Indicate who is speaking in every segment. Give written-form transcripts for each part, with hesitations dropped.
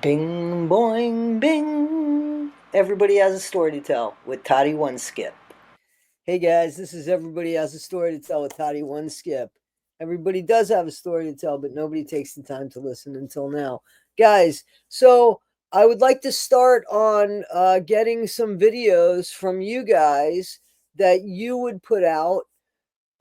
Speaker 1: Bing, boing, bing. Everybody has a story to tell with Toddie One Skip. Hey guys, this is Everybody Has a Story to Tell with Toddie One Skip. Everybody does have a story to tell, but nobody takes the time to listen until now. Guys, so I would like to start on getting some videos from you guys that you would put out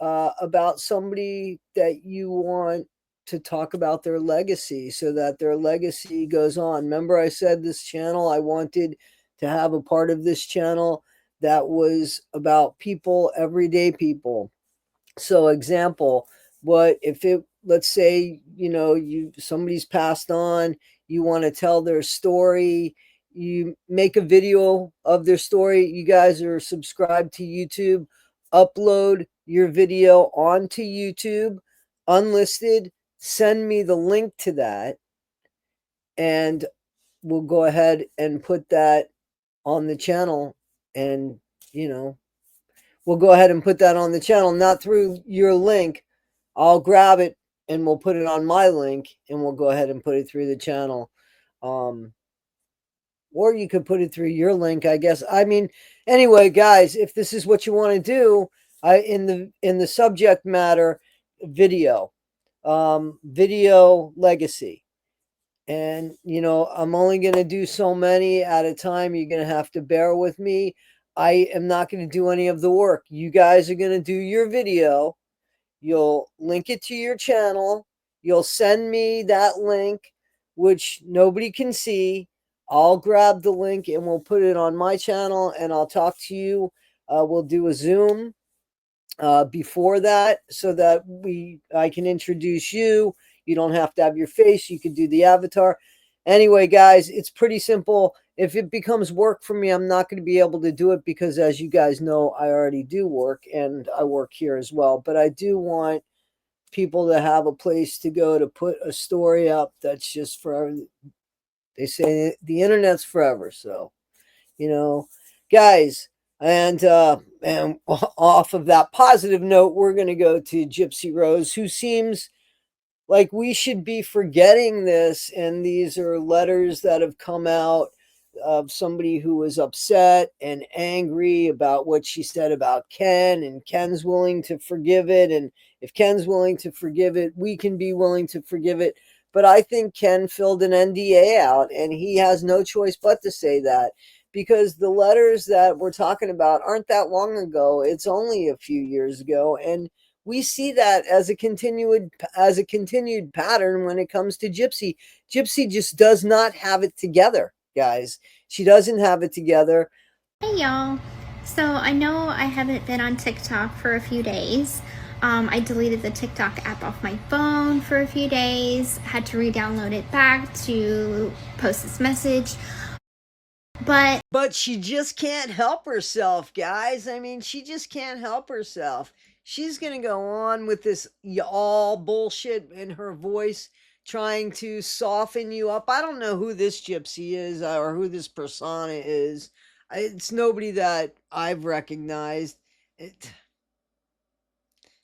Speaker 1: about somebody that you want to talk about their legacy so that their legacy goes on. Remember, I said this channel, I wanted to have a part of this channel that was about people, everyday people. So, example, what if it, let's say, somebody's passed on, you want to tell their story, you make a video of their story, you guys are subscribed to YouTube, upload your video onto YouTube, unlisted, send me the link to that, and we'll go ahead and put that on the channel. And, we'll go ahead and put that on the channel, not through your link. I'll grab it and we'll put it on my link and we'll go ahead and put it through the channel. Or you could put it through your link, I guess. I mean, anyway, guys, if this is what you want to do, in the subject matter, video, video legacy. And, I'm only going to do so many at a time. You're going to have to bear with me. I am not going to do any of the work. You guys are going to do your video. You'll link it to your channel. You'll send me that link, which nobody can see. I'll grab the link and we'll put it on my channel and I'll talk to you. We'll do a Zoom before that so that I can introduce you. You don't have to have your face. You can do the avatar. Anyway, guys, it's pretty simple. If it becomes work for me, I'm not going to be able to do it because, as you guys know, I already do work and I work here as well. But I do want people to have a place to go to put a story up that's just forever. They say the internet's forever. So, guys, and off of that positive note, we're going to go to Gypsy Rose, who seems like we should be forgetting this. And these are letters that have come out of somebody who was upset and angry about what she said about Ken, and Ken's willing to forgive it. And if Ken's willing to forgive it, we can be willing to forgive it. But I think Ken filled an NDA out and he has no choice but to say that, because the letters that we're talking about aren't that long ago. It's only a few years ago. And we see that as a continued pattern when it comes to Gypsy. Gypsy just does not have it together, guys. She doesn't have it together.
Speaker 2: Hey y'all. So I know I haven't been on TikTok for a few days. I deleted the TikTok app off my phone for a few days, had to re-download it back to post this message. But
Speaker 1: she just can't help herself, guys. I mean, she just can't help herself. She's going to go on with this y'all bullshit in her voice, trying to soften you up. I don't know who this Gypsy is or who this persona is. It's nobody that I've recognized.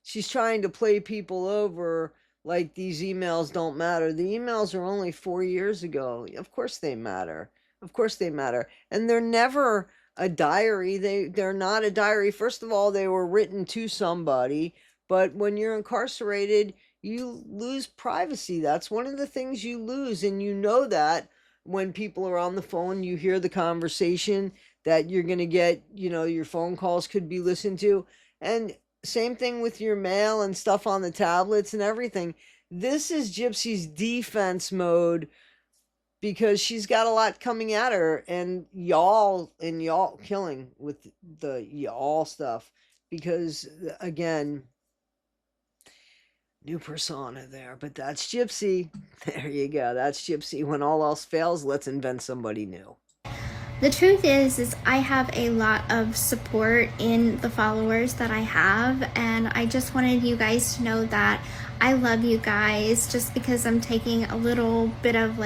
Speaker 1: She's trying to play people over like these emails don't matter. The emails are only 4 years ago. Of course they matter. Of course they matter. And they're never a diary. They're not a diary. First of all, they were written to somebody, but when you're incarcerated, you lose privacy. That's one of the things you lose, and you know that when people are on the phone, you hear the conversation that you're going to get, your phone calls could be listened to. And same thing with your mail and stuff on the tablets and everything. This is Gypsy's defense mode because she's got a lot coming at her, and y'all killing with the y'all stuff. Because again, new persona there, but that's Gypsy. There you go. That's Gypsy. When all else fails, let's invent somebody new.
Speaker 2: the truth is I have a lot of support in the followers that I have, and I just wanted you guys to know that I love you guys. Just because I'm taking a little bit of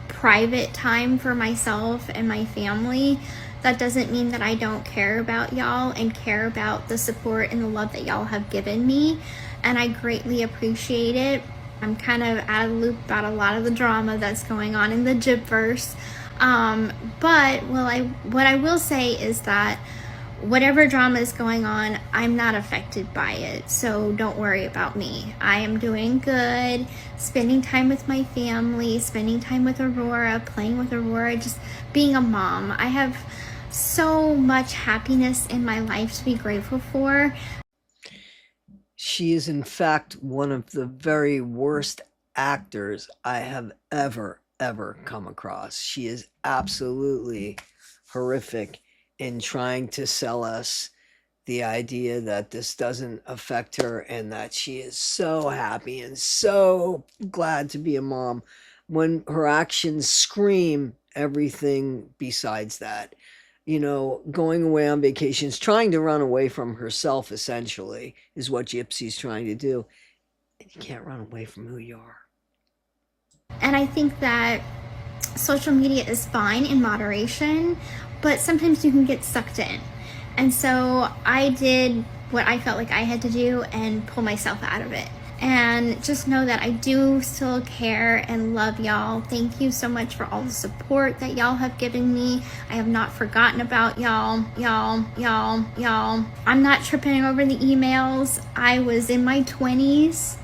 Speaker 2: private time for myself and my family, that doesn't mean that I don't care about y'all and care about the support and the love that y'all have given me, and I greatly appreciate it. I'm kind of out of the loop about a lot of the drama that's going on in the Gypverse. But what I will say is that whatever drama is going on, I'm not affected by it. So don't worry about me. I am doing good, spending time with my family, spending time with Aurora, playing with Aurora, just being a mom. I have so much happiness in my life to be grateful for.
Speaker 1: She is, in fact, one of the very worst actors I have ever come across. She is absolutely horrific in trying to sell us the idea that this doesn't affect her and that she is so happy and so glad to be a mom when her actions scream everything besides that. You know, going away on vacations, trying to run away from herself essentially is what Gypsy's trying to do. And you can't run away from who you are.
Speaker 2: And I think that social media is fine in moderation, but sometimes you can get sucked in. And so I did what I felt like I had to do and pull myself out of it. And just know that I do still care and love y'all. Thank you so much for all the support that y'all have given me. I have not forgotten about y'all. I'm not tripping over the emails. I was in my 20s.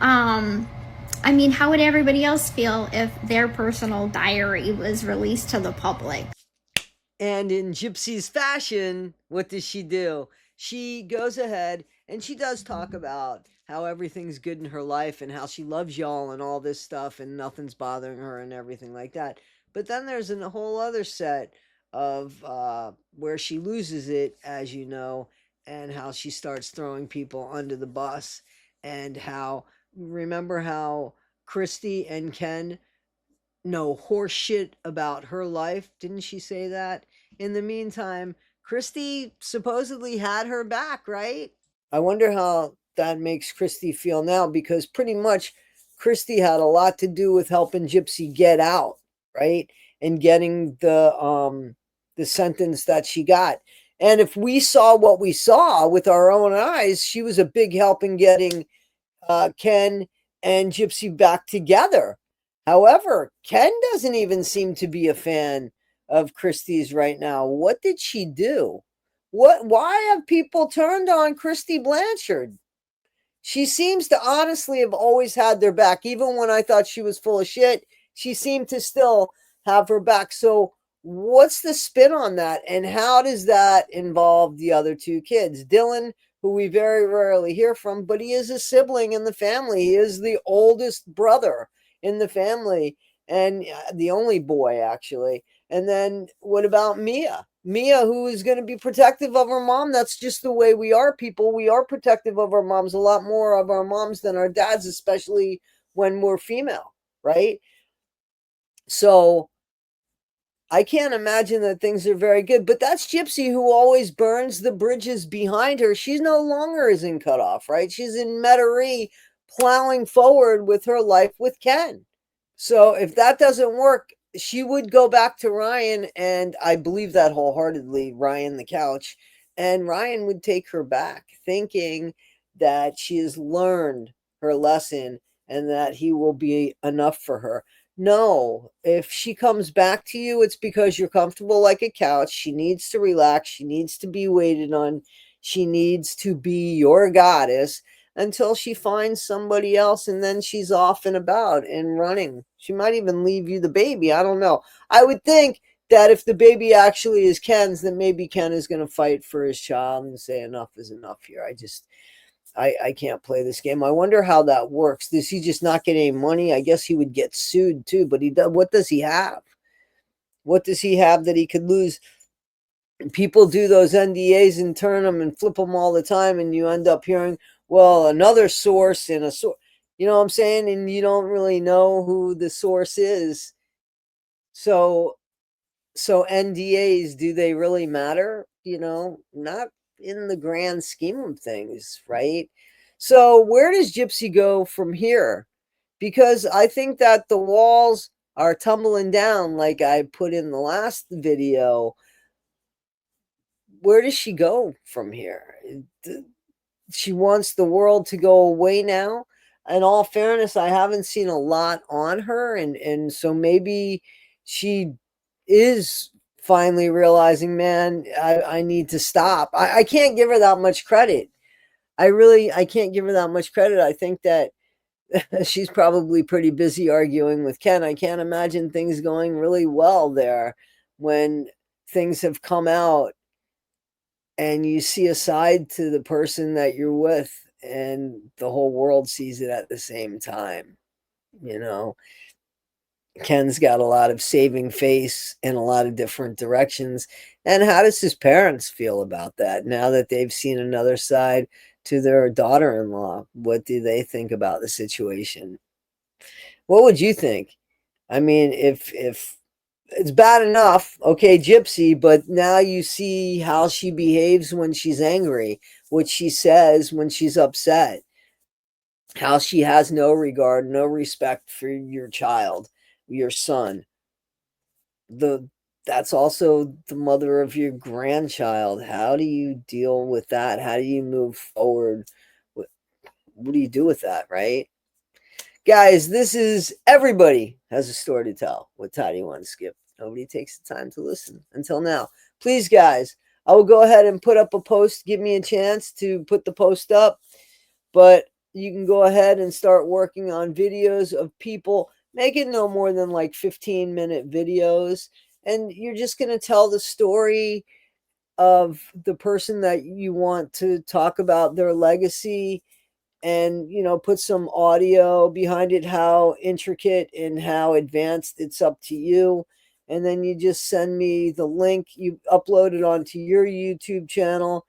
Speaker 2: I mean, how would everybody else feel if their personal diary was released to the public?
Speaker 1: And in Gypsy's fashion, what does she do? She goes ahead and she does talk about how everything's good in her life and how she loves y'all and all this stuff and nothing's bothering her and everything like that. But then there's a whole other set of where she loses it, as you know, and how she starts throwing people under the bus and how, remember how Christy and Ken know horse shit about her life. Didn't she say that? In the meantime, Christy supposedly had her back, right? I wonder how that makes Christy feel now because pretty much Christy had a lot to do with helping Gypsy get out, right? And getting the sentence that she got. And if we saw what we saw with our own eyes, she was a big help in getting Ken and Gypsy back together. However, Ken doesn't even seem to be a fan of Christie's right now. What did she do? Why have people turned on Christy Blanchard? She seems to honestly have always had their back. Even when I thought she was full of shit, she seemed to still have her back. So, what's the spin on that? And how does that involve the other two kids? Dylan, who we very rarely hear from, but he is a sibling in the family. He is the oldest brother in the family and the only boy, actually. And then what about Mia? Mia, who is going to be protective of her mom. That's just the way we are, people. We are protective of our moms, a lot more of our moms than our dads, especially when we're female, right? So I can't imagine that things are very good. But that's Gypsy, who always burns the bridges behind her. She's no longer is in cutoff, right? She's in Metairie plowing forward with her life with Ken. So if that doesn't work, she would go back to Ryan, and I believe that wholeheartedly, Ryan the couch, and Ryan would take her back, thinking that she has learned her lesson and that he will be enough for her. No, if she comes back to you, it's because you're comfortable like a couch. She needs to relax. She needs to be waited on. She needs to be your goddess until she finds somebody else, and then she's off and about and running. She might even leave you the baby. I don't know. I would think that if the baby actually is Ken's, then maybe Ken is going to fight for his child and say enough is enough here. I can't play this game. I wonder how that works. Does he just not get any money? I guess he would get sued too, but he does. What does he have? What does he have that he could lose? People do those NDAs and turn them and flip them all the time, and you end up hearing, well, another source and a source. You know what I'm saying? And you don't really know who the source is. So, so NDAs, do they really matter? You know, not in the grand scheme of things, right? So, where does Gypsy go from here? Because I think that the walls are tumbling down, like I put in the last video. Where does she go from here? She wants the world to go away now. in all fairness, I haven't seen a lot on her, and so maybe she is finally realizing, man, I need to stop. I can't give her that much credit. I can't give her that much credit. I think that she's probably pretty busy arguing with Ken. I can't imagine things going really well there when things have come out and you see a side to the person that you're with and the whole world sees it at the same time. You know, Ken's got a lot of saving face in a lot of different directions. And how does his parents feel about that now that they've seen another side to their daughter-in-law? What do they think about the situation? What would you think? I mean, if it's bad enough, okay, Gypsy, but now you see how she behaves when she's angry, what she says when she's upset, how she has no regard, no respect for your child, your son. The That's also the mother of your grandchild. How do you deal with that? How do you move forward? What do you do with that, right? Guys, this is Everybody Has a Story to Tell with Toddie One Skip. Nobody takes the time to listen until now. Please, guys, I will go ahead and put up a post. Give me a chance to put the post up, but you can go ahead and start working on videos of people. Make it no more than like 15-minute videos, and you're just going to tell the story of the person that you want to talk about, their legacy, and put some audio behind it, how intricate and how advanced, it's up to you. And then you just send me the link, you upload it onto your YouTube channel,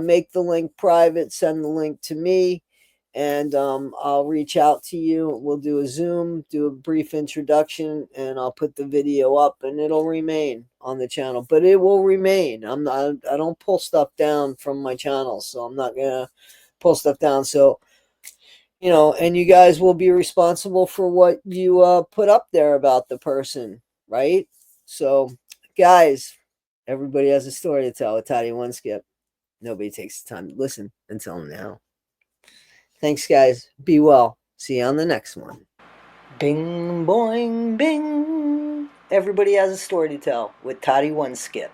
Speaker 1: make the link private, send the link to me, and I'll reach out to you. We'll do a Zoom, do a brief introduction, and I'll put the video up, and it'll remain on the channel. But it will remain. I don't pull stuff down from my channel, so I'm not gonna pull stuff down. So, and you guys will be responsible for what you put up there about the person, right? So, guys, everybody has a story to tell with Toddie One Skip. Nobody takes the time to listen until now. Thanks, guys. Be well. See you on the next one. Bing, boing, bing. Everybody has a story to tell with Toddie One Skip.